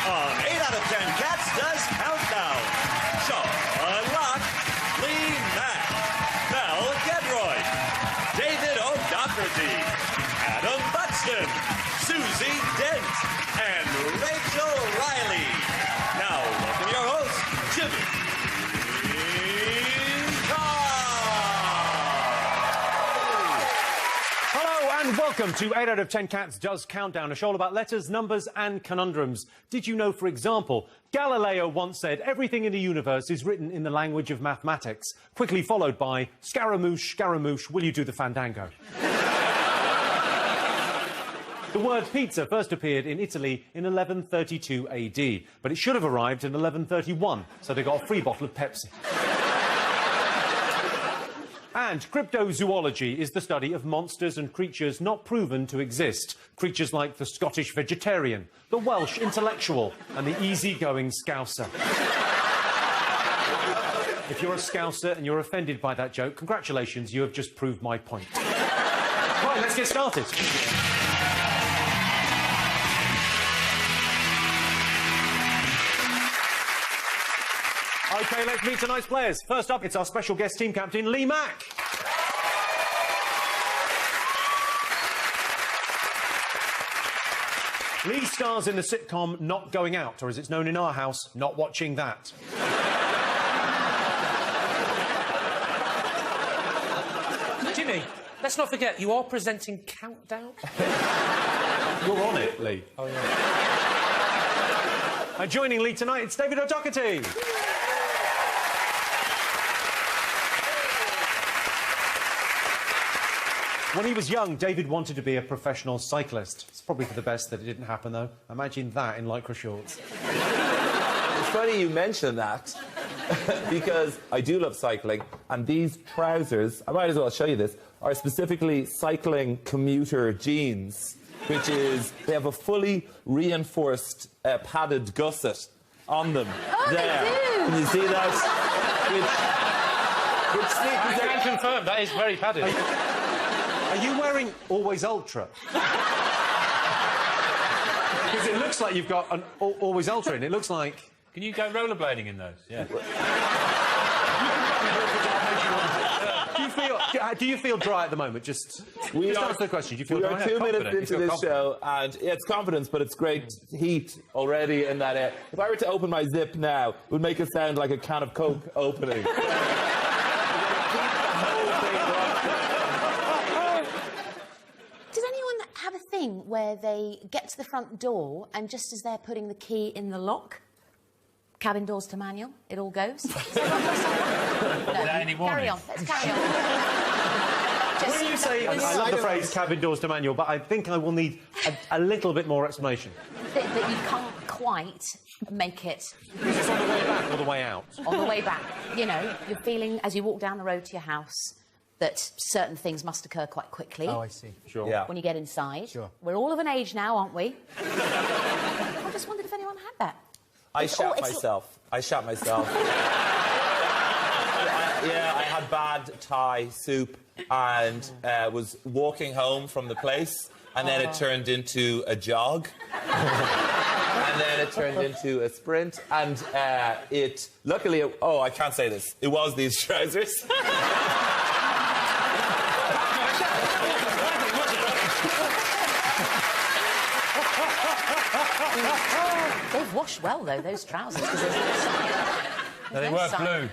on 8 out of 10 Cats Does Countdown. Sean Locke, Lee Mack, Mel Gedroy, David O'Doherty, Adam Buxton, Susie Dent, and Rachel Riley. Now, welcome your host, Jimmy And welcome to 8 out of 10 Cats Does Countdown, a show all about letters, numbers and conundrums. Did you know, for example, Galileo once said everything in the universe is written in the language of mathematics, quickly followed by Scaramouche, Scaramouche, will you do the fandango? The word pizza first appeared in Italy in 1132 AD, but it should have arrived in 1131, so they got a free bottle of Pepsi. And cryptozoology is the study of monsters and creatures not proven to exist. Creatures like the Scottish vegetarian, the Welsh intellectual, and the easygoing Scouser. If you're a Scouser and you're offended by that joke, congratulations, you have just proved my point. Right, let's get started. OK, let's meet tonight's players. First up, it's our special guest team captain, Lee Mack. Lee stars in the sitcom Not Going Out, or as it's known in our house, Not Watching That. Jimmy, let's not forget, you are presenting Countdown. You're on it, Lee. Oh, yeah. And joining Lee tonight, it's David O'Doherty. When he was young, David wanted to be a professional cyclist. It's probably for the best that it didn't happen, though. Imagine that in lycra shorts. It's funny you mention that, because I do love cycling, and these trousers, I might as well show you this, are specifically cycling commuter jeans, which is, they have a fully reinforced padded gusset on them. Oh, there. They do. Can you see that? I can confirm, that is very padded. Are you wearing Always Ultra? Because it looks like you've got an Always Ultra in. It looks like... Can you go rollerblading in those? Yeah. Do you feel dry at the moment? Just answer the question. Do you feel we dry? are 2 minutes into this show, and yeah, it's confidence, but it's great heat already in that air. If I were to open my zip now, it would make it sound like a can of Coke opening. Does anyone have a thing where they get to the front door and just as they're putting the key in the lock, cabin doors to manual, it all goes? Any warning? Carry on, let's carry on. When you say, I love the phrase cabin doors to manual, but I think I will need a little bit more explanation. That you can't quite make it... Is this on the way back or the way out? On the way back. You know, you're feeling, as you walk down the road to your house, that certain things must occur quite quickly. Oh, I see. Sure. Yeah. When you get inside. Sure. We're all of an age now, aren't we? I just wondered if anyone had that. I shat myself. I had bad Thai soup and was walking home from the place, and then it turned into a jog. And then it turned into a sprint, and luckily, I can't say this. It was these trousers. They've washed well, though, those trousers. They were blue.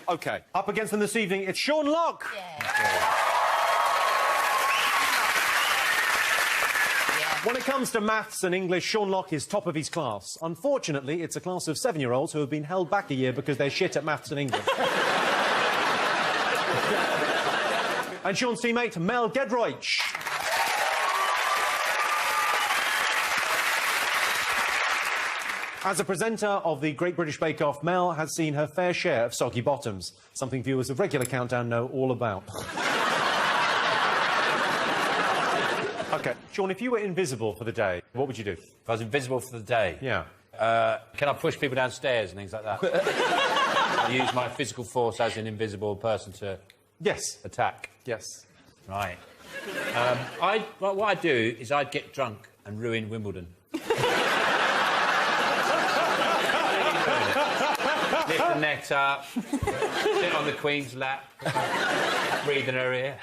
OK, up against them this evening, it's Sean Locke. When it comes to maths and English, Sean Locke is top of his class. Unfortunately, it's a class of 7-year-olds who have been held back a year because they're shit at maths and English. And Sean's teammate, Mel Gedroy. As a presenter of the Great British Bake Off, Mel has seen her fair share of soggy bottoms, something viewers of regular Countdown know all about. OK, Sean, if you were invisible for the day, what would you do? If I was invisible for the day? Yeah. Can I push people downstairs and things like that? I use my physical force as an invisible person to Yes. attack. Yes. Right. What I'd do is I'd get drunk and ruin Wimbledon. Lift the net up, sit on the Queen's lap, breathe in her ear.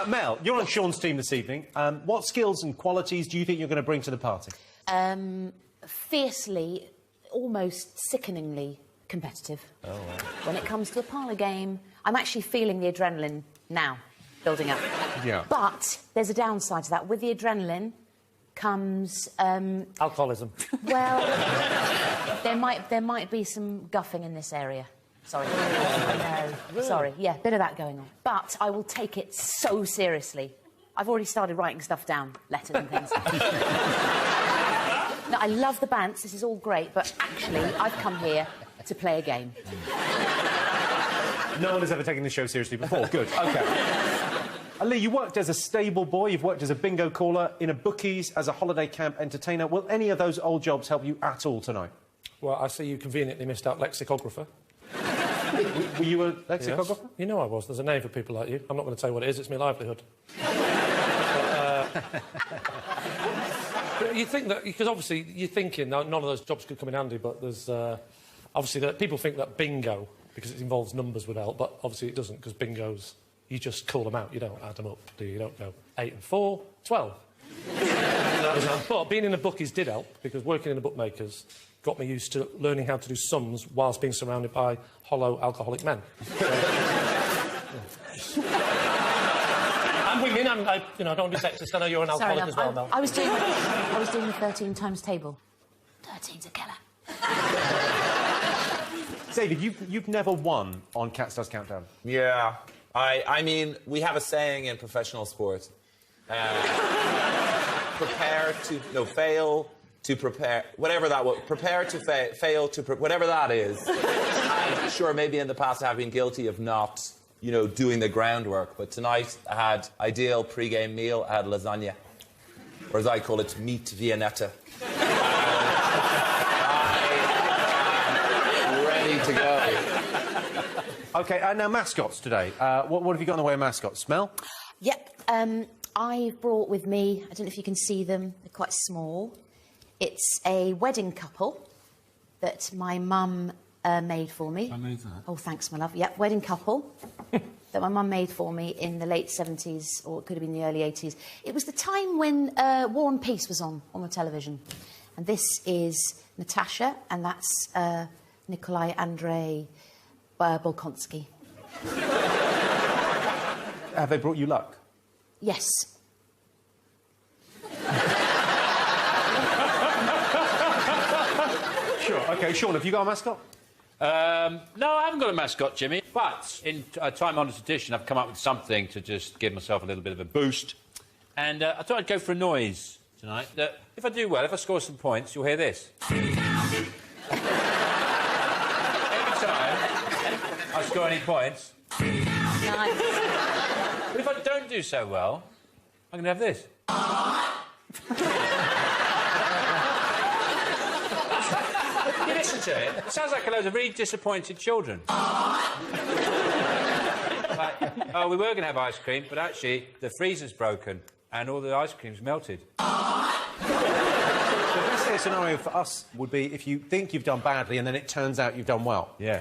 Mel, you're on Sean's team this evening. What skills and qualities do you think you're going to bring to the party? Fiercely, almost sickeningly competitive. Oh, wow. When it comes to a parlour game, I'm actually feeling the adrenaline now, building up. Yeah. But there's a downside to that. With the adrenaline comes... alcoholism. Well, there might be some guffing in this area. Sorry. No. Really? Sorry. Yeah, bit of that going on. But I will take it so seriously. I've already started writing stuff down, letters and things. No, I love the bants. This is all great, but actually, I've come here to play a game. No one has ever taken the show seriously before. Good. OK. Lee, you worked as a stable boy, you've worked as a bingo caller, in a bookies, as a holiday camp entertainer. Will any of those old jobs help you at all tonight? Well, I see you conveniently missed out lexicographer. Were you a lexicographer? Yes. You know I was. There's a name for people like you. I'm not going to tell you what it is. It's my livelihood. But you think that... Because obviously you're thinking none of those jobs could come in handy, but there's... obviously, that people think that bingo, because it involves numbers, would help, but obviously it doesn't, because bingos, you just call them out. You don't add them up, do you? You don't go 8 and 4, 12. But being in the bookies did help, because working in the bookmakers got me used to learning how to do sums whilst being surrounded by hollow alcoholic men. And women, I don't want to be sexist. I know you're an alcoholic as well, Mel. I was doing the 13 times table. 13's a killer. David, you've never won on Cats Does Countdown. Yeah. I mean, we have a saying in professional sport. Fail to prepare... Whatever that was. Prepare to fail to... Whatever that is. I'm sure maybe in the past I have been guilty of not, doing the groundwork. But tonight I had ideal pre-game meal. I had lasagna. Or as I call it, meat viennetta. To go. OK, now mascots today. What have you got in the way of mascots? Mel? Yep. I've brought with me, I don't know if you can see them, they're quite small. It's a wedding couple that my mum made for me. I made that. Oh, thanks, my love. Yep, wedding couple that my mum made for me in the late 70s, or it could have been the early 80s. It was the time when War and Peace was on the television. And this is Natasha, and that's... Nikolai Andrei Bolkonsky. Have they brought you luck? Yes. Sure. OK, Sean, have you got a mascot? No, I haven't got a mascot, Jimmy. But in a time-honoured tradition, I've come up with something to just give myself a little bit of a boost. And I thought I'd go for a noise tonight. That if I do well, if I score some points, you'll hear this. I score any points. Nice. But if I don't do so well, I'm going to have this. You listen to it. It sounds like a load of really disappointed children. Like, oh, we were going to have ice cream, but actually the freezer's broken and all the ice cream's melted. The best case scenario for us would be if you think you've done badly and then it turns out you've done well. Yeah.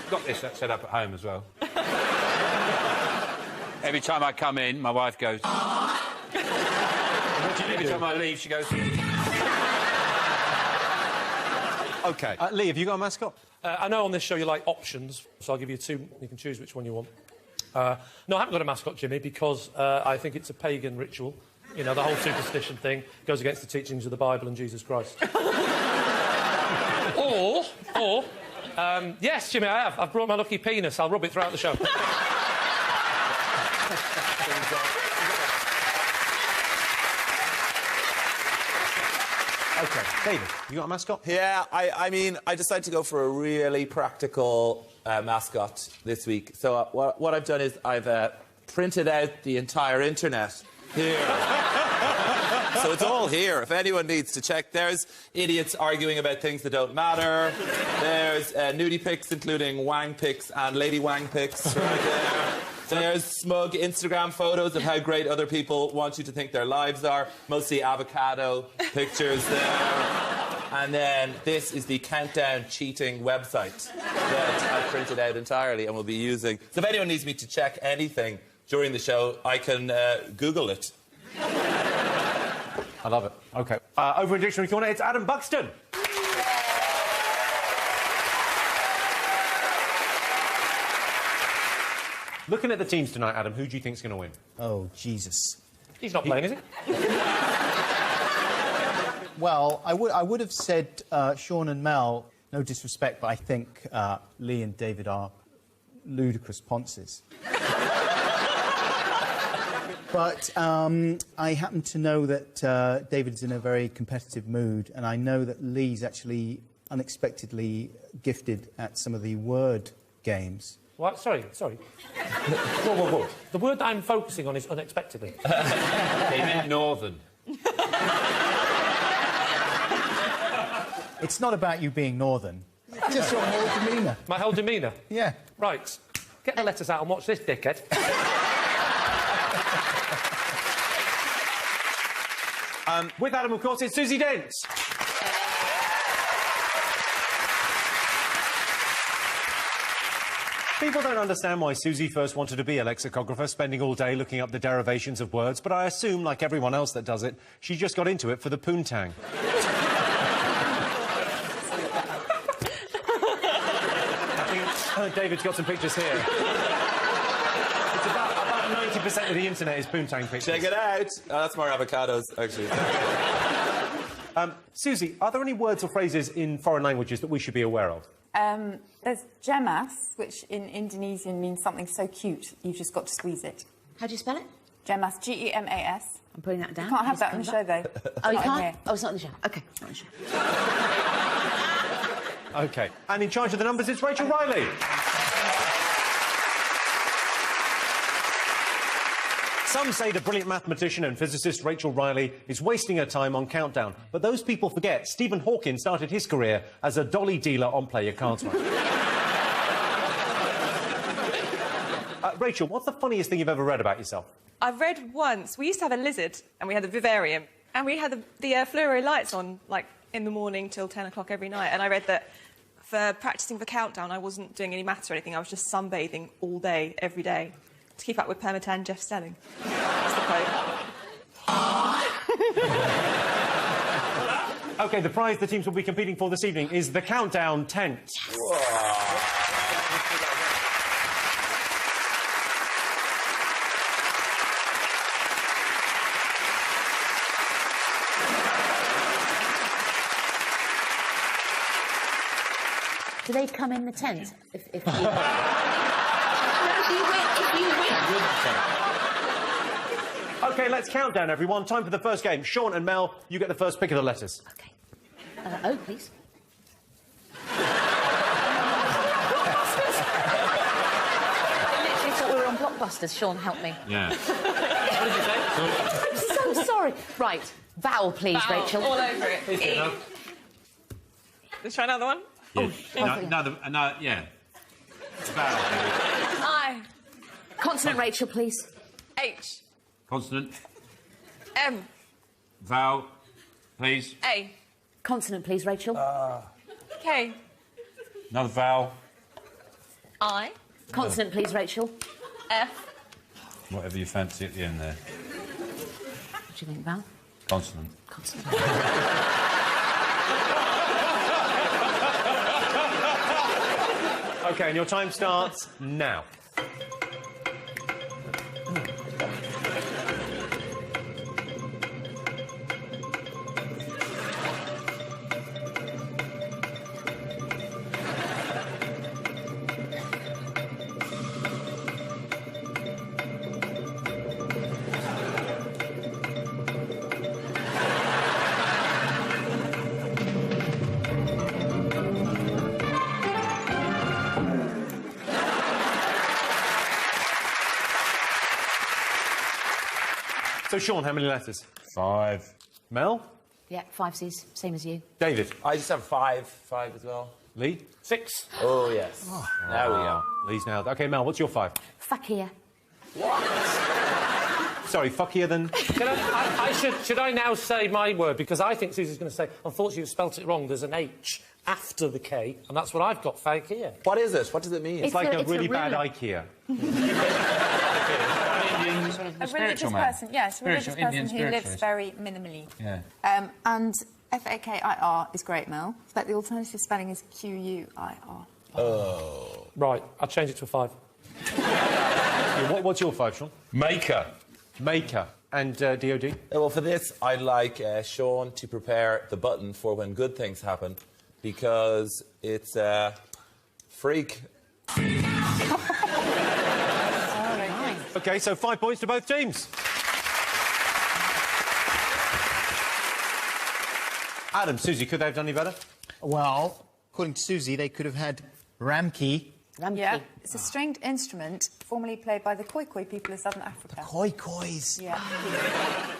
Got this set up at home as well. Every time I come in, my wife goes... Every time I leave, she goes... OK. Lee, have you got a mascot? I know on this show you like options, so I'll give you two. You can choose which one you want. No, I haven't got a mascot, Jimmy, because I think it's a pagan ritual. The whole superstition thing goes against the teachings of the Bible and Jesus Christ. or... yes, Jimmy, I have. I've brought my lucky penis. I'll rub it throughout the show. OK. David, you got a mascot? Yeah, I mean, I decided to go for a really practical mascot this week. So what I've done is I've printed out the entire internet here. So it's all here. If anyone needs to check, there's idiots arguing about things that don't matter. There's nudie pics, including wang pics and lady wang pics right there. There's smug Instagram photos of how great other people want you to think their lives are. Mostly avocado pictures there. And then this is the Countdown cheating website that I printed out entirely and will be using. So if anyone needs me to check anything during the show, I can Google it. I love it. OK. Over in Dictionary Corner, it's Adam Buxton. Looking at the teams tonight, Adam, who do you think's going to win? Oh, Jesus. He's not playing, is he? Well, I would have said Sean and Mel, no disrespect, but I think Lee and David are ludicrous ponces. But I happen to know that David's in a very competitive mood, and I know that Lee's actually unexpectedly gifted at some of the word games. What? Sorry. Whoa. The word that I'm focusing on is unexpectedly. He meant northern. It's not about you being northern. Just your whole demeanour. My whole demeanour? Yeah. Right. Get the letters out and watch this, dickhead. With Adam, of course, it's Susie Dent. People don't understand why Susie first wanted to be a lexicographer, spending all day looking up the derivations of words, but I assume, like everyone else that does it, she just got into it for the poontang. I think David's got some pictures here. It's about 90% of the internet is poontang pictures. Check it out. Oh, that's more avocados, actually. Susie, are there any words or phrases in foreign languages that we should be aware of? There's gemas, which in Indonesian means something so cute, you've just got to squeeze it. How do you spell it? Gemas, G-E-M-A-S. I'm putting that down. You can't have that on the show, though. Oh, you Not in can't? here. Oh, it's not in the show. OK, not in the show. OK. And in charge of the numbers, it's Rachel Riley. Some say the brilliant mathematician and physicist Rachel Riley is wasting her time on Countdown. But those people forget Stephen Hawking started his career as a dolly dealer on Play Your Cards Right. Rachel, what's the funniest thing you've ever read about yourself? I've read once, we used to have a lizard, and we had the vivarium, and we had the fluoro lights on, like, in the morning till 10 o'clock every night, and I read that for practising for Countdown, I wasn't doing any maths or anything, I was just sunbathing all day, every day, to keep up with Permatan Jeff Stelling. That's the quote. OK, the prize the teams will be competing for this evening is the Countdown tent. Do they come in the tent? If you... No, if you win. OK, let's count down, everyone. Time for the first game. Sean and Mel, you get the first pick of the letters. OK. O, please. I literally thought we were on Blockbusters. Sean, help me. Yeah. What did you say? I'm so sorry. Right. Vowel, please, Vowel, Rachel. all over it. E. Let's try another one. Yeah. Oh, Yeah. Vowel. I. Consonant, Rachel, please. H. Consonant. M. Vowel. Please. A. Consonant, please, Rachel. K. Another vowel. I. Consonant, please, Rachel. F. Whatever you fancy at the end there. What do you think, Val? Consonant. Consonant. OK, and your time starts now. So, Sean, how many letters? 5. Mel? Yeah, 5 C's, same as you. David? I just have 5 as well. Lee? 6. Oh, yes. There we go. Lee's now. OK, Mel, what's your 5? Fakir. Sorry, fuckier than... Should I now say my word? Because I think Susie's going to say, unfortunately, you've spelt it wrong. There's an H after the K, and that's what I've got for IKEA. What is it? What does it mean? It's like a really bad IKEA. A religious person, yes, a religious person who lives very minimally. Yeah. And F-A-K-I-R is great, Mel, but the alternative spelling is Q-U-I-R. Oh. Right, I'll change it to a 5. What's your 5, Sean? Maker. Maker. And DOD? Well, for this, I'd like Sean to prepare the button for when good things happen, because it's freak. OK, so 5 points to both teams. Adam, Susie, could they have done any better? Well, according to Susie, they could have had Ramkey. Yeah, it's a stringed instrument formerly played by the Khoikhoi people of Southern Africa. Khoikhois. Yeah.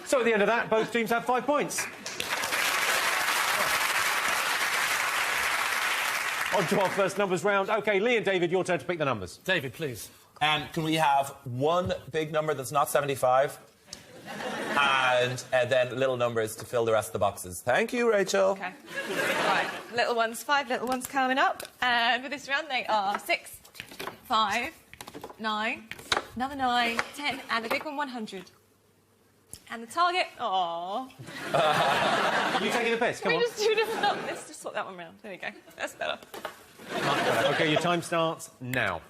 So at the end of that, both teams have 5 points. On to our first numbers round. OK, Lee and David, your turn to pick the numbers. David, please. Can we have one big number that's not 75? And then little numbers to fill the rest of the boxes. Thank you, Rachel. OK. Right, little ones, 5 little ones coming up. And for this round, they are 6, 5, 9, another 9, 10, and the big one, 100. And the target, aww. You taking the piss? Come Can on. we just do different numbers? Let's just swap that one round. There we go. That's better. OK, your time starts now.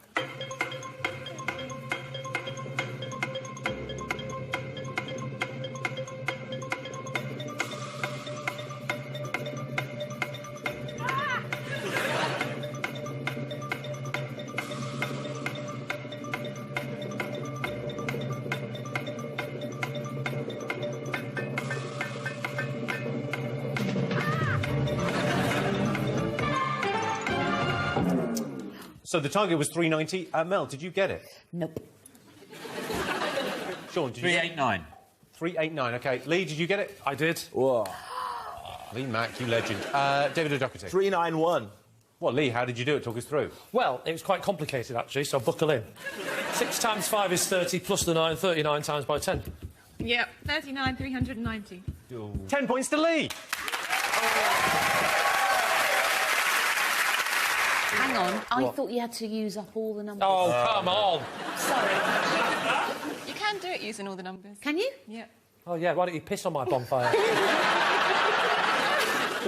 So the target was 390. Mel, did you get it? Nope. Sean, did you get it? 389. 389, OK. Lee, did you get it? I did. Whoa. Lee Mack, you legend. David O'Doherty. 391. Well, Lee, how did you do it? Talk us through. Well, it was quite complicated, actually, so buckle in. 6 times 5 is 30, plus the 9, 39 times by 10. Yep, 39, 390. 10 points to Lee. Hang on, I thought you had to use up all the numbers. Oh, come on. Sorry. You can do it using all the numbers. Can you? Yeah. Oh, yeah, why don't you piss on my bonfire? Go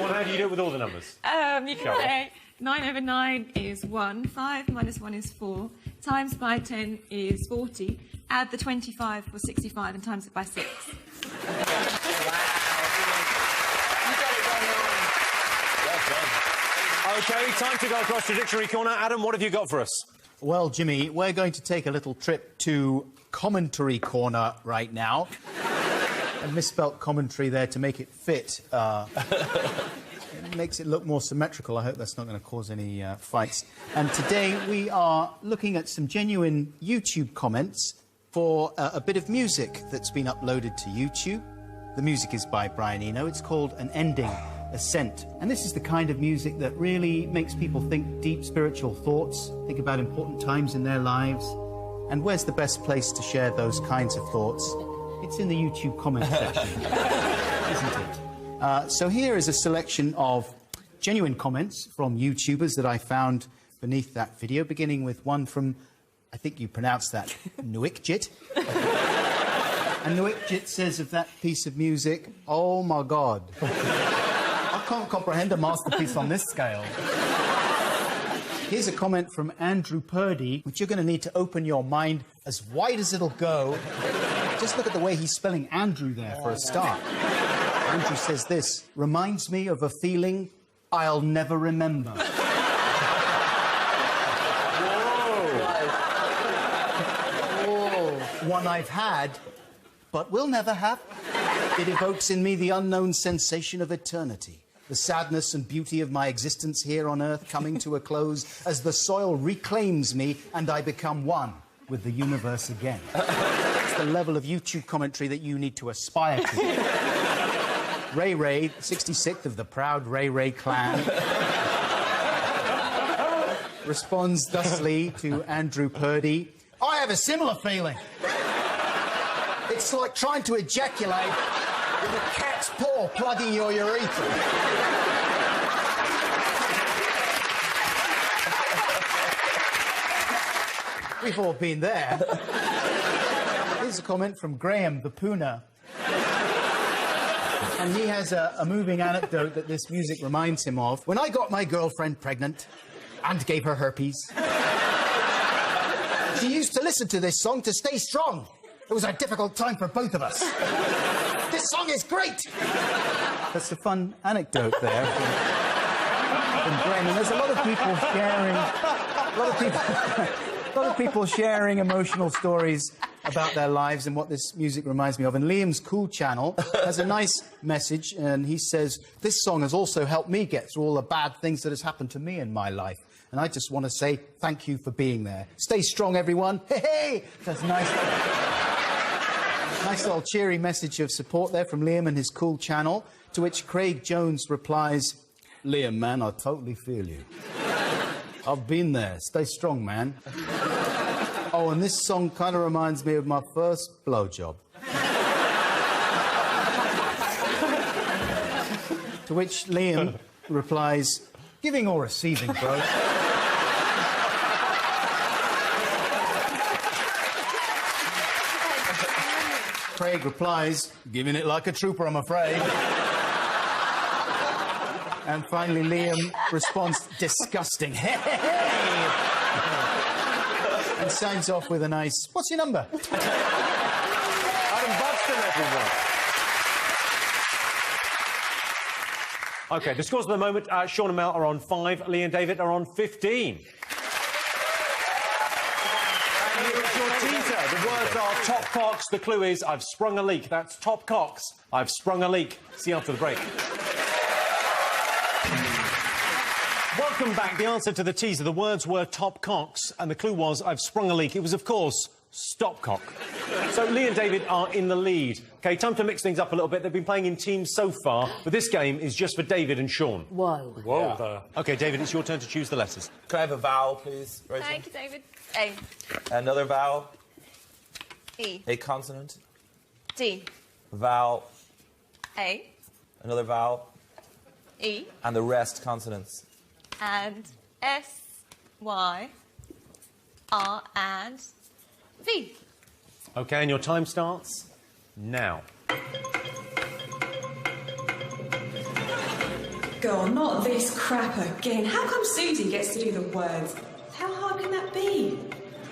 on, how do you do it with all the numbers? You can say 9 over 9 is 1, 5 minus 1 is 4, times by 10 is 40, add the 25 for 65 and times it by 6. OK, time to go across to Dictionary Corner. Adam, what have you got for us? Well, Jimmy, we're going to take a little trip to Commentary Corner right now. A misspelt commentary there to make it fit. It makes it look more symmetrical. I hope that's not going to cause any fights. And today we are looking at some genuine YouTube comments for a bit of music that's been uploaded to YouTube. The music is by Brian Eno. It's called An Ending Ascent. And this is the kind of music that really makes people think deep spiritual thoughts, think about important times in their lives. And where's the best place to share those kinds of thoughts? It's in the YouTube comment section, isn't it? So here is a selection of genuine comments from YouTubers that I found beneath that video, beginning with one from, I think you pronounced that, Nuikjit. And Nuikjit says of that piece of music, oh my God. I can't comprehend a masterpiece on this scale. Here's a comment from Andrew Purdy, which you're going to need to open your mind as wide as it'll go. Just look at the way he's spelling Andrew there for a start. Andrew says this, reminds me of a feeling I'll never remember. Whoa. One I've had, but will never have. It evokes in me the unknown sensation of eternity. The sadness and beauty of my existence here on Earth coming to a close as the soil reclaims me and I become one with the universe again. It's the level of YouTube commentary that you need to aspire to. Ray Ray, 66th of the proud Ray Ray clan, responds thusly to Andrew Purdy. I have a similar feeling. It's like trying to ejaculate with a cat's paw plugging your urethra. We've all been there. Here's a comment from Graham the Pooner. And he has a moving anecdote that this music reminds him of. When I got my girlfriend pregnant and gave her herpes, she used to listen to this song to stay strong. It was a difficult time for both of us. This song is great! That's a fun anecdote there from Graham. And there's a lot of people sharing... A lot of people sharing emotional stories about their lives and what this music reminds me of. And Liam's Cool Channel has a nice message, and he says, this song has also helped me get through all the bad things that has happened to me in my life. And I just want to say thank you for being there. Stay strong, everyone. Hey, hey! That's nice. Nice little cheery message of support there from Liam and his Cool Channel, to which Craig Jones replies, Liam, man, I totally feel you. I've been there. Stay strong, man. Oh, and this song kind of reminds me of my first blowjob. To which Liam replies, giving or receiving, bro. Craig replies, giving it like a trooper, I'm afraid. And finally, Liam responds, disgusting. Hey! And signs off with a nice, what's your number? Adam Buxton, everyone. OK, the scores at the moment, Sean and Mel are on 5, Lee and David are on 15. And here is your teaser. The words are top cocks. The clue is, I've sprung a leak. That's top cocks. I've sprung a leak. See you after the break. Welcome back. The answer to the teaser, the words were top cocks, and the clue was, I've sprung a leak. It was, of course, stopcock. So Lee and David are in the lead. OK, time to mix things up a little bit. They've been playing in teams so far, but this game is just for David and Sean. Whoa. Whoa there. OK, David, it's your turn to choose the letters. Can I have a vowel, please, Rachel? Thank you, David. A. Another vowel. E. A consonant. D. Vowel. A. Another vowel. E. And the rest consonants. And S. Y. R. And V. OK, and your time starts now. God, not this crap again. How come Susie gets to do the words? How hard can that be?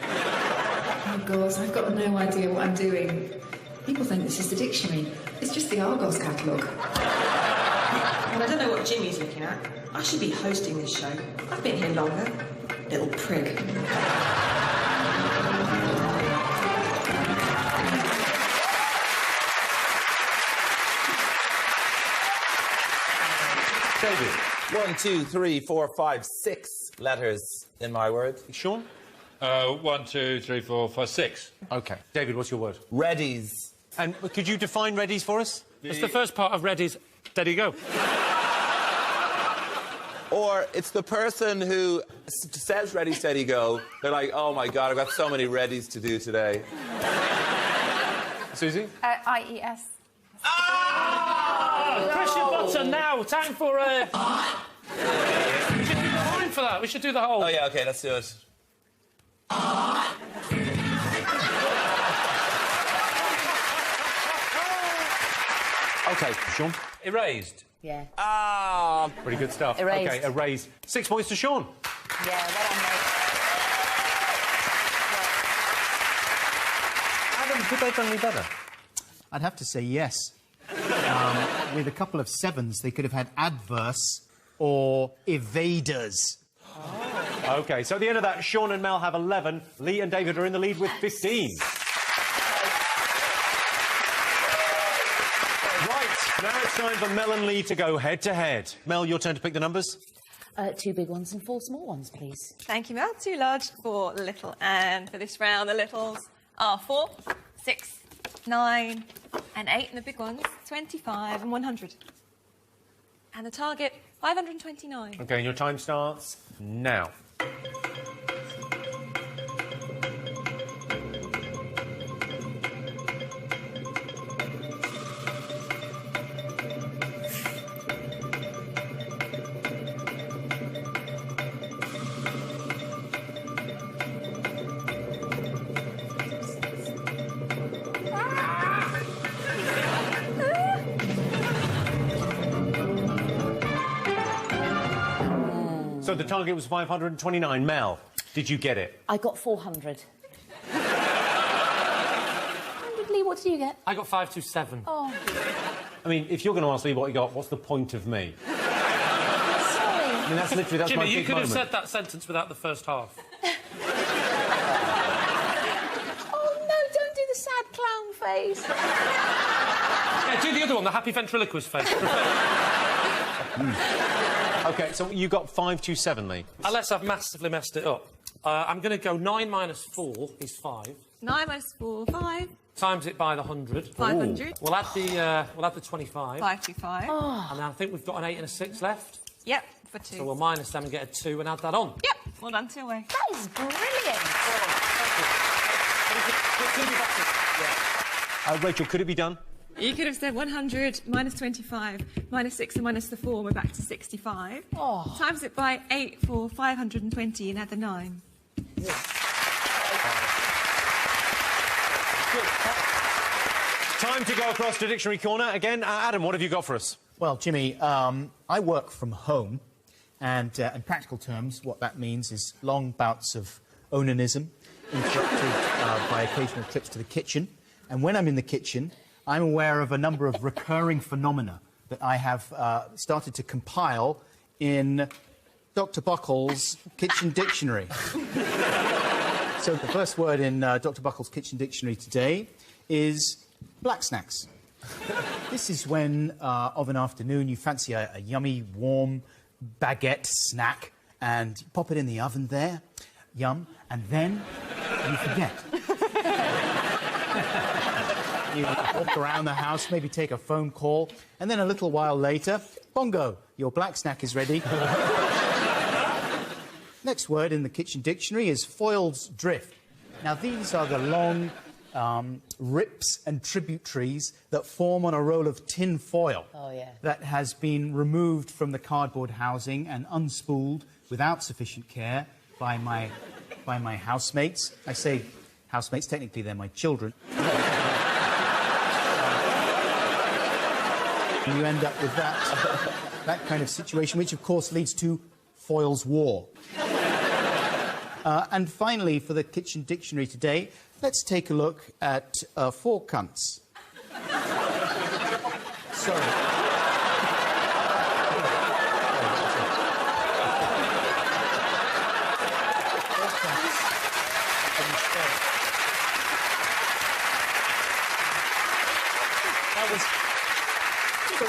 Oh, God, I've got no idea what I'm doing. People think this is the dictionary. It's just the Argos catalogue. And I don't know what Jimmy's looking at. I should be hosting this show. I've been here longer. Little prig. David. 1, 2, 3, 4, 5, 6 letters in my word. Sean? 1, 2, 3, 4, 5, 6. OK. David, what's your word? Readies. And could you define readies for us? It's the first part of Ready's Steady Go. Or it's the person who says ready, steady, go. They're like, oh, my God, I've got so many readies to do today. Susie? IES. Press your button now. Time for we should do the line for that. We should do the whole... Oh, yeah, OK, let's do it. OK, Sean? Erased. Yeah. Pretty good stuff. Erased. OK, erased. 6 points to Sean. Yeah, well done, mate. Adam, could they have done any better? I'd have to say yes. With a couple of sevens, they could have had adverse or evaders. OK, so at the end of that, Sean and Mel have 11. Lee and David are in the lead with 15. Now it's time for Mel and Lee to go head-to-head. Mel, your turn to pick the numbers. 2 big ones and 4 small ones, please. Thank you, Mel. 2 large, 4 little. And for this round, the littles are 4, 6, 9, and 8. And the big ones, 25 and 100. And the target, 529. OK, and your time starts now. So the target was 529. Mel, did you get it? I got 400. Lee, what did you get? I got 527. Oh. I mean, if you're going to ask Lee what you got, what's the point of me? Sorry. I mean, that's literally, that's my Jimmy, you big could have moment. said that sentence without the first half. Oh, no, don't do the sad clown face. Yeah, do the other one, the happy ventriloquist face. OK, so you got 527, Lee. Unless I've massively messed it up. I'm going to go 9 minus 4 is 5. 9 minus 4, 5. Times it by the 100. 500. We'll add the 25. 525. Oh. And I think we've got an 8 and a 6 left. Yep, for 2. So we'll minus them and get a 2 and add that on. Yep, well done, Tilway. That is brilliant. Rachel, could it be done? You could have said 100 minus 25 minus 6 and minus the 4, we're back to 65. Oh. Times it by 8 for 520 and add the 9. Time to go across to Dictionary Corner. Again, Adam, what have you got for us? Well, Jimmy, I work from home, and in practical terms, what that means is long bouts of onanism, interrupted by occasional trips to the kitchen. And when I'm in the kitchen, I'm aware of a number of recurring phenomena that I have started to compile in Dr. Buckle's Kitchen Dictionary. So the first word in Dr. Buckle's Kitchen Dictionary today is black snacks. This is when, of an afternoon, you fancy a yummy, warm baguette snack and you pop it in the oven there, yum, and then you forget. You walk around the house, maybe take a phone call, and then a little while later, bongo, your black snack is ready. Next word in the Kitchen Dictionary is foil's drift. Now, these are the long rips and tributaries that form on a roll of tin foil that has been removed from the cardboard housing and unspooled without sufficient care by my housemates. I say housemates, technically they're my children. And you end up with that kind of situation, which of course leads to foil's war. And finally, for the Kitchen Dictionary today, let's take a look at four cunts. Sorry.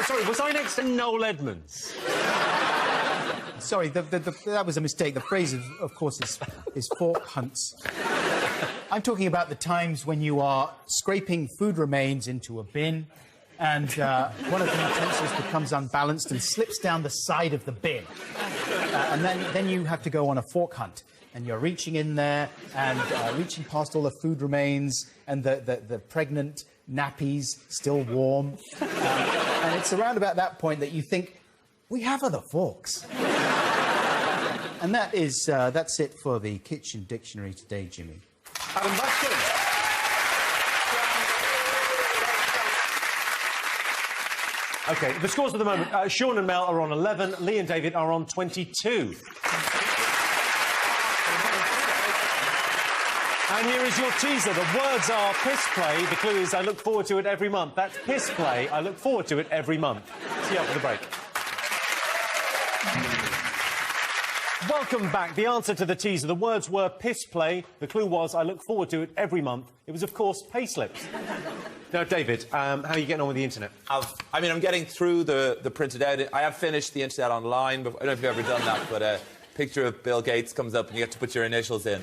Sorry, was I next to Noel Edmonds? Sorry, that was a mistake. The phrase, of course, is fork hunts. I'm talking about the times when you are scraping food remains into a bin and one of the utensils becomes unbalanced and slips down the side of the bin. And then you have to go on a fork hunt. And you're reaching in there and reaching past all the food remains and the pregnant nappies still warm. And it's around about that point that you think, we have other forks. And that's it for the Kitchen Dictionary today, Jimmy. Adam Buxton. OK, the scores at the moment. Sean and Mel are on 11. Lee and David are on 22. And here is your teaser. The words are piss play. The clue is I look forward to it every month. That's piss play. I look forward to it every month. See you after the break. Welcome back. The answer to the teaser. The words were piss play. The clue was I look forward to it every month. It was, of course, payslips. Now, David, how are you getting on with the internet? I'm getting through the printed out. I have finished the internet online. But I don't know if you've ever done that, but a picture of Bill Gates comes up and you get to put your initials in.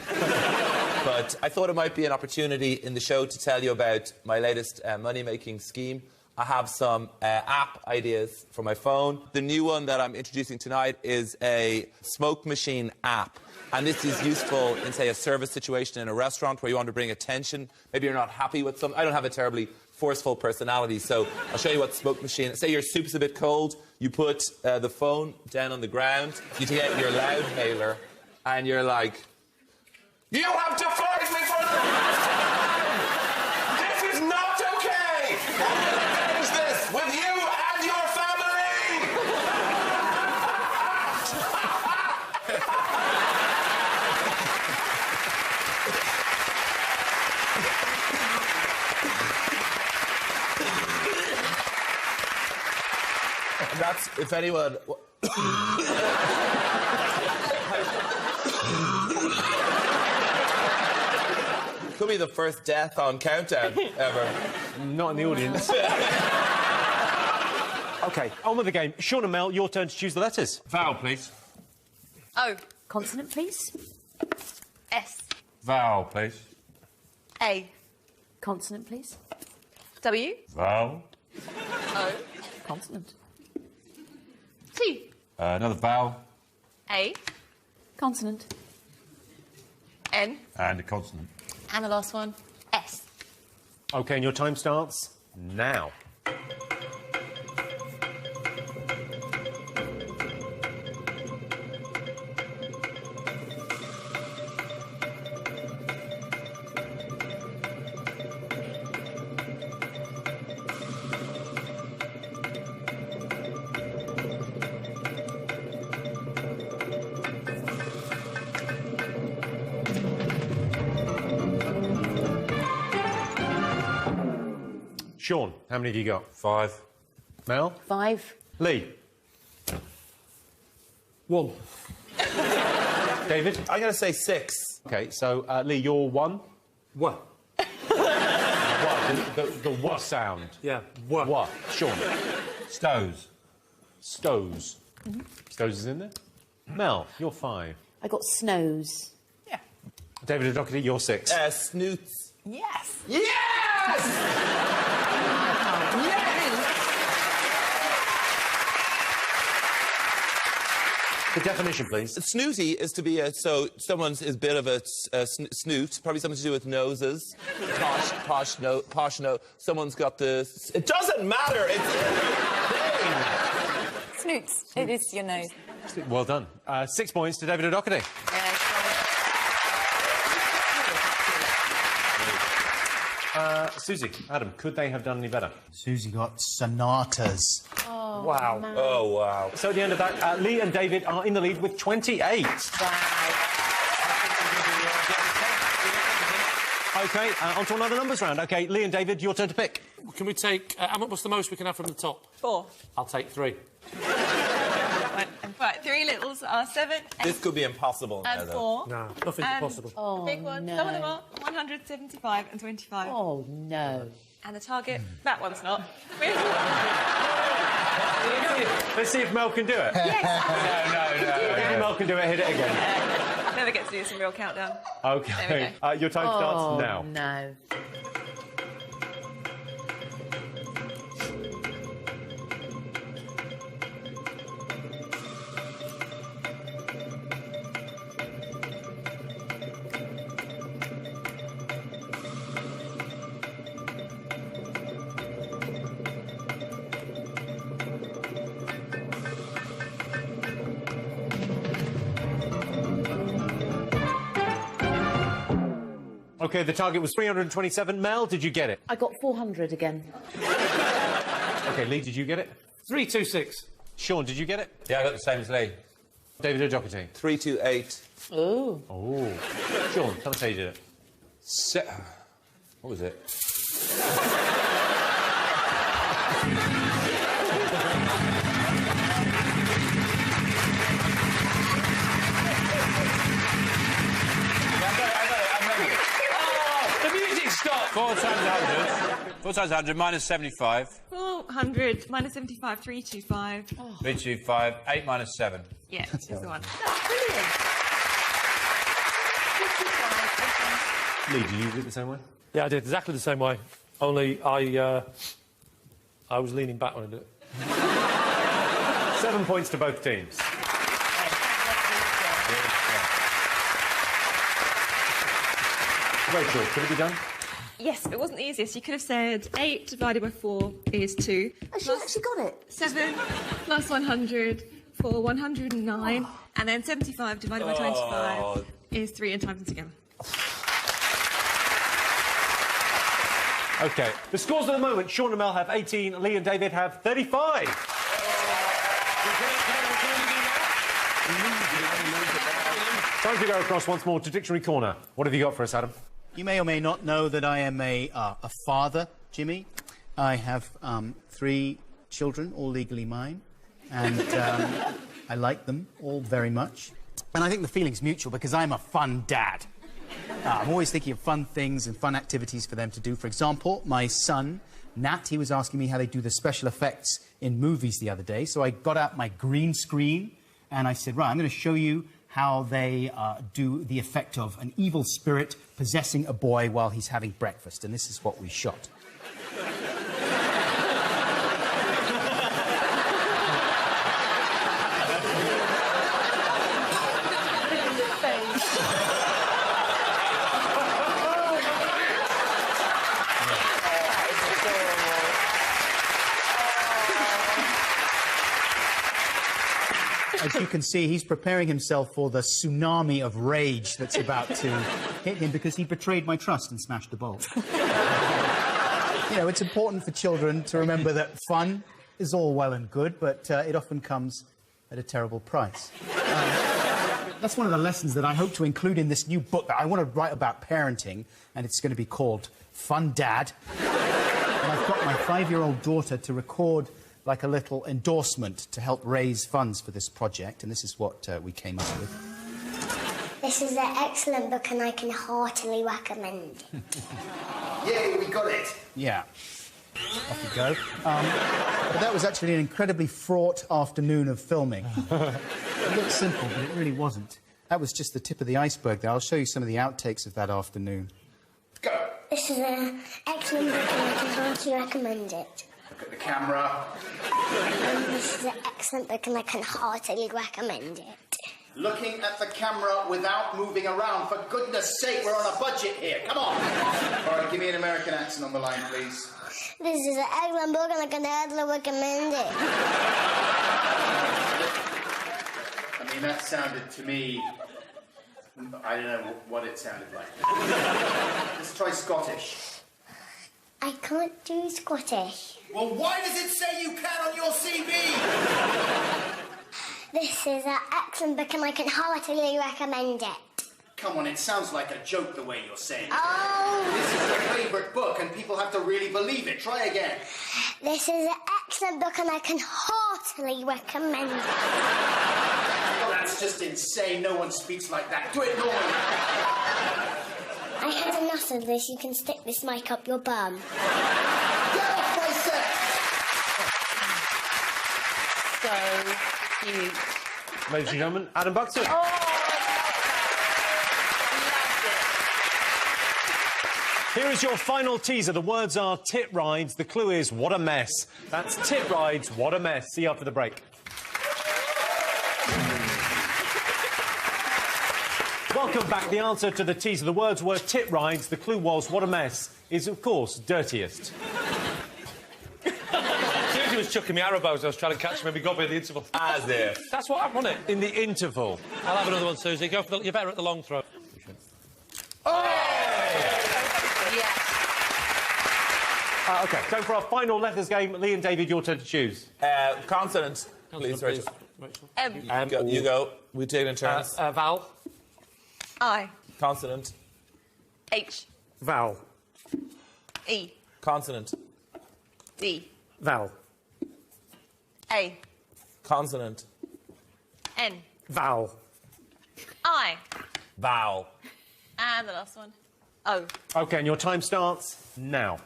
But I thought it might be an opportunity in the show to tell you about my latest money-making scheme. I have some app ideas for my phone. The new one that I'm introducing tonight is a smoke machine app. And this is useful in, say, a service situation in a restaurant where you want to bring attention. Maybe you're not happy with something. I don't have a terribly forceful personality, so I'll show you what smoke machine... Say your soup's a bit cold, you put the phone down on the ground, you get your loudhailer, and you're like... You have defied me for the last time! This is not okay! I'm going to finish this with you and your family! And that's, if anyone... Could be the first death on Countdown ever. Not in the audience. OK, on with the game. Sean and Mel, your turn to choose the letters. Vowel, please. O. Consonant, please. S. Vowel, please. A. Consonant, please. W. Vowel. O. Consonant. T. Another vowel. A. Consonant. N. And a consonant. And the last one, S. OK, and your time starts now. Sean, how many have you got? 5. Mel? 5. Lee? 1. David? I'm going to say 6. OK, so, Lee, you're 1? What? What? The what sound? Yeah. What? What? Sean? Stows. Stows. Stows is in there? Mel, you're 5. I got snows. David O'Doherty, you're 6. Snoots. Yes. Yes! The definition, please. Snooty is to be so someone's is a bit of a snoot, probably something to do with noses. Posh nose. Someone's got the... It doesn't matter, it's... Snoots. It is your nose. Well done. 6 points to David O'Doherty. Susie, Adam, could they have done any better? Susie got sonatas. Oh, Wow. man. Oh, wow. So at the end of that, Lee and David are in the lead with 28. OK, on to another numbers round. OK, Lee and David, your turn to pick. Can we take... what's the most we can have from the top? 4. I'll take 3. Right, 3 littles are 7 This could be impossible now, and though. 4. No, nothing's And impossible. Oh, the big one, no. some of them are 175 and 25. Oh, no. And the target, that one's not. Let's see if Mel can do it. Yes! If Mel can do it, hit it again. Never get to do some real countdown. OK, your time starts now. No. OK, the target was 327. Mel, did you get it? I got 400 again. OK, Lee, did you get it? 326. Sean, did you get it? Yeah, I got the same as Lee. David O'Doherty? 328. Oh. Oh. Sean, tell us how you did it. What was it? The music stopped! 4 times 100. 4 times 100 minus 75. 400 minus 75, 325. 325. 8 minus 7. Yeah, this is the one. Lee, did you do it the same way? Yeah, I did exactly the same way. Only I was leaning back when I did it. 7 points to both teams. Rachel, could it be done? Yes, but it wasn't the easiest. You could have said 8 divided by 4 is 2. Oh, she actually got it. 7 plus 100 for 109. And then 75 divided by 25 is 3 and times them together. OK. The scores at the moment, Sean and Mel have 18, Lee and David have 35. Time to go across once more to Dictionary Corner. What have you got for us, Adam? You may or may not know that I am a father, Jimmy. I have 3 children, all legally mine. and I like them all very much. And I think the feeling's mutual because I'm a fun dad. I'm always thinking of fun things and fun activities for them to do. For example, my son, Nat, he was asking me how they do the special effects in movies the other day. So I got out my green screen and I said, right, I'm going to show you how they do the effect of an evil spirit possessing a boy while he's having breakfast. And this is what we shot. As you can see, he's preparing himself for the tsunami of rage that's about to hit him because he betrayed my trust and smashed the bowl. You know, it's important for children to remember that fun is all well and good, but it often comes at a terrible price. That's one of the lessons that I hope to include in this new book that I want to write about parenting, and it's going to be called Fun Dad. And I've got my 5-year-old daughter to record like a little endorsement to help raise funds for this project, and this is what we came up with. This is an excellent book and I can heartily recommend it. Yay, we got it! Yeah. Off you go. But that was actually an incredibly fraught afternoon of filming. It looked simple, but it really wasn't. That was just the tip of the iceberg there. I'll show you some of the outtakes of that afternoon. Go! This is an excellent book and I can heartily recommend it. Look at the camera. This is an excellent book and I can heartily recommend it. Looking at the camera without moving around. For goodness sake, we're on a budget here. Come on. All right, give me an American accent on the line, please. This is an excellent book and I can heartily recommend it. I mean, that sounded to me... I don't know what it sounded like. Let's try Scottish. I can't do Scottish. Well, why does it say you can on your CV? This is an excellent book and I can heartily recommend it. Come on, it sounds like a joke the way you're saying it. Oh! This is your favourite book and people have to really believe it. Try again. This is an excellent book and I can heartily recommend it. Oh, that's just insane. No one speaks like that. Do it normally. I had enough of this. You can stick this mic up your bum. Get off my set! So cute. Ladies and gentlemen, Adam Buxton. Here is your final teaser. The words are tit rides. The clue is what a mess. That's tit rides, what a mess. See you after the break. Welcome back. The answer to the teaser. The words were tit rides. The clue was what a mess is, of course, dirtiest. Susie was chucking me arrows. I was trying to catch him and we got me in the interval. As if. That's what I want it. In the interval. I'll have another one, Susie. Go for the... You're better at the long throw. OK, so for our final letters game, Lee and David, your turn to choose. Consonant, please, Rachel. You go. We take it in turns. Vowel. I. Consonant. H. Vowel. E. Consonant. D. Vowel. A. Consonant. N. Vowel. I. Vowel. And the last one. O. OK, and your time starts now.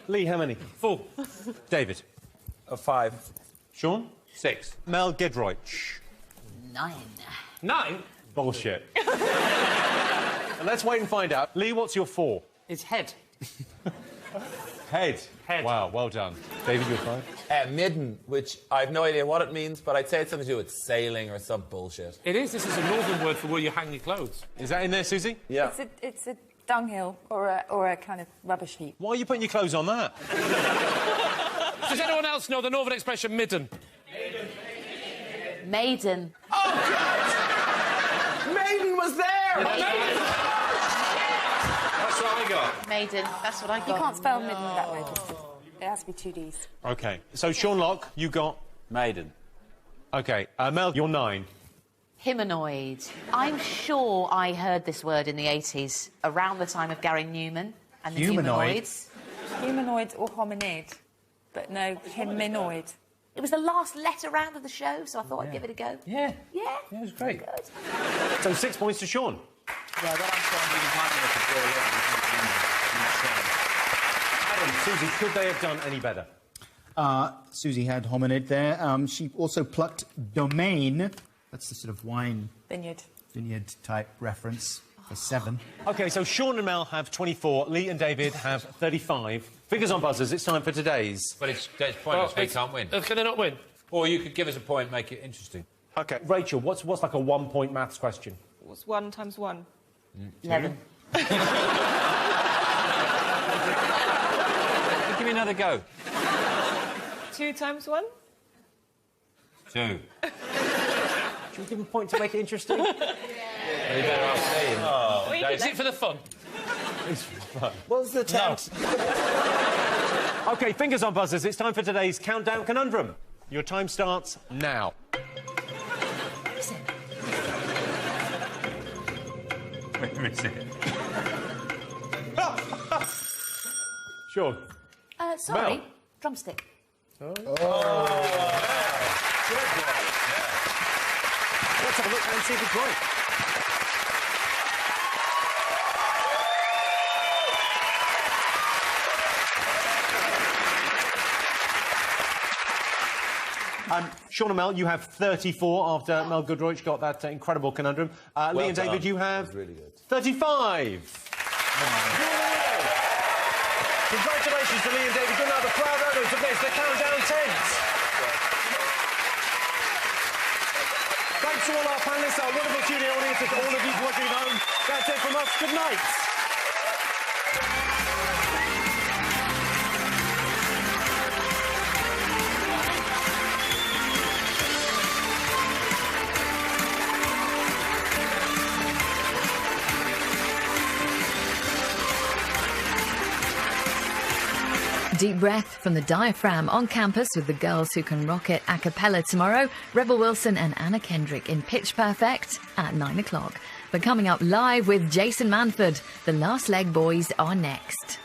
Lee, how many? 4. David? 5. Sean? 6. Mel Gedroych? 9. 9? Bullshit. And let's wait and find out. Lee, what's your 4? It's head. Head. Head. Wow, well done. David, your 5? Midden, which I've no idea what it means, but I'd say it's something to do with sailing or some bullshit. It is. This is a northern word for where you hang your clothes. Is that in there, Susie? Yeah. It's a dunghill or a kind of rubbish heap. Why are you putting your clothes on that? Does anyone else know the northern expression midden? Maiden. Oh, God! Maiden was there! That's what I got. Maiden. That's what I got. You can't spell midden that way. It has to be 2 Ds. OK. So, Sean Locke, you got... Maiden. OK. Mel, you're 9. Humanoid. I'm sure I heard this word in the 80s, around the time of Gary Newman and the Humanoid? Humanoids. Humanoid or hominid. But no, hyminoid. It was the last letter round of the show, so I thought I'd give it a go. Yeah. Yeah? Yeah, it was great. Good. So 6 points to Sean. Yeah, well, I'm Adam, Susie, could they have done any better? Susie had hominid there. She also plucked domain. That's the sort of wine vineyard type reference for 7. OK, so Sean and Mel have 24, Lee and David have 35. Fingers on buzzers, it's time for today's. But it's pointless, they can't win. Can they not win? Or you could give us a point, make it interesting. OK, Rachel, what's like a 1-point maths question? What's 1 times 1? 11. Give me another go. 2 times 1? 2. Should we give him a point to make it interesting? You better ask Ian. Is it for the fun? It's fun. What was the attempt? OK, fingers on buzzers, it's time for today's Countdown Conundrum. Your time starts now. Where is it? Sean. Sorry. Mel. Drumstick. Let's have a look and see if it's right. Sean and Mel, you have 34 after Mel Goodroich got that incredible conundrum. Lee and David, you have Really good. 35. Congratulations to Lee and David. You're now the proud owners of this, the Countdown tent. Thanks to all our panellists, our wonderful studio audience, and to all of you watching at home. That's it from us. Good night. Deep Breath from the Diaphragm on campus with the girls who can rock it a cappella tomorrow. Rebel Wilson and Anna Kendrick in Pitch Perfect at 9 o'clock. But coming up live with Jason Manford, the Last Leg Boys are next.